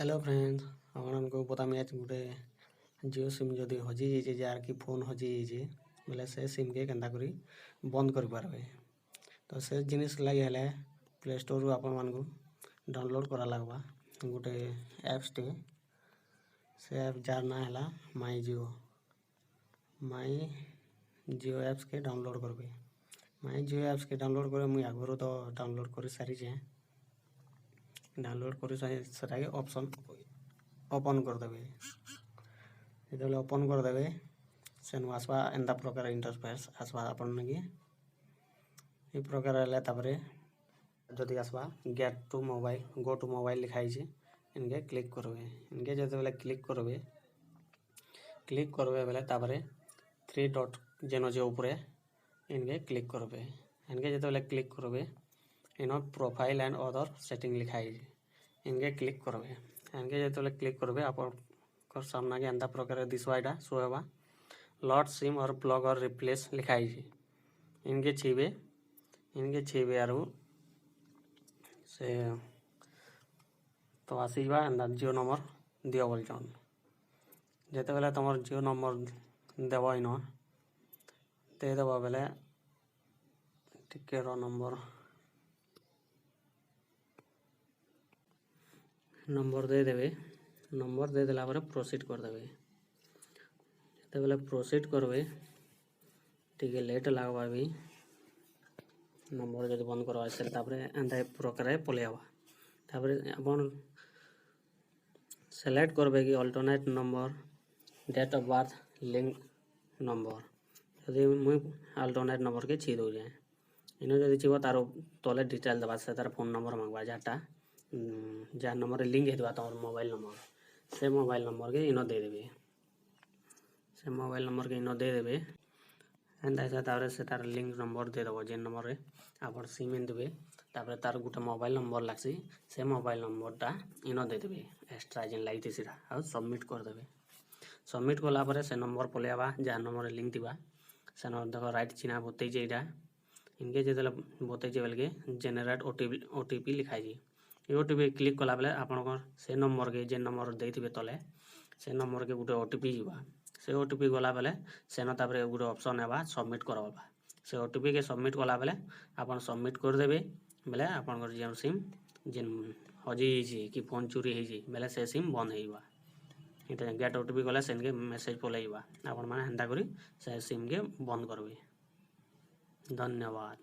Hello friends आपको पता आज गोटे जिओ सिम जदि हजि जाइए जार कि फोन हजि जाइए बोले से सिम के केन्ता करी बंद कर पारबे। तो से जिनिस लगे हेले प्ले स्टोर रू आपण मानकु डाउनलोड करा लागबा गोटे एप्स टे। से ऐप जार ना है माई जिओ एप्स के डाउनलोड करबे। माई जिओ एप्स के डाउनलोड करे मुई आगुरु तो डाउनलोड कर सारी डाउनलोड कर सारे ऑप्शन ओपन करदेवे। जो ओपन करदेवे से आसवा एंता प्रकार इंटरफेस आसवा अपन ये प्रकार है। जदि आसवा get to mobile go to mobile लिखाई इनके क्लिक करबे। इनके जो बेले क्लिक करबे बेले थ्री डॉट जेनो जो ऊपरे इनके क्लिक करबे। इनके जो बेले क्लिक करबे इन प्रोफाइल एंड अदर सेटिंग लिखाई इनके क्लिक करबे। इनके जो क्लिक करबे आप सामना के एंता प्रकार दिशवा यहाँ शो हेबा लॉट सिम और ब्लॉक और रिप्लेस लिखाई इनके छीबे आरु से तो आसवा एंता जिओ नंबर दियो बोलचन जिते बेले तुम जिओ नंबर देव इन दे देव बेले टिके नंबर दे देवे। नंबर दे देला पर प्रोसीड कर देवे। जिते बेले प्रोसीड करबे टिके लेट लागबा भी नंबर जब बंद करवा एंता प्रकार पलैबा। अपन सेलेक्ट करबे कि alternate number date of birth link number यदि मुई अल्टरनेट नंबर के छी दौ जाए इन जब छीब तार तले डिटेल देवा से तार फोन नंबर मांगवा जहाँ नंबर लिंक है तुम मोबाइल नंबर से मोबाइल नंबर के इन दे देवे। से मोबाइल नंबर के इन दे देवे एंता से तार लिंक नंबर दे देव जे नंबर आप सिम देवे तार गोटे मोबाइल नंबर लगसी से मोबाइल नंबरटा इन दे देवे एक्सट्रा जेन लगी सीधा और सबमिट कर देवे। सबमिट कलापर से नंबर पलैबा जहाँ नंबर लिंक थी से देख राइट चिन्ह बतई इनके जो बतई बेल के जेनेरेट ओटीपी लिखाई ओटीपी क्लिक कला बेले आपन से नंबर के जे नंबर देते तले से नंबर के गोटे ओटीपी जावा से ओटीपी गला बेले सेन तापर गोटे ऑप्शन है सबमिट करवा से ओटीपी के सबमिट कला बेले आपन सबमिट करदेवे बेले आपन जो सिम जेन हजि कि फोन चोरी होती बेले से सिम बंद होगा। ये गेट ओटीपी गले से मेसेज पलैबा आपण मैंने हेन्ता करी से सिम के बंद करबे। धन्यवाद।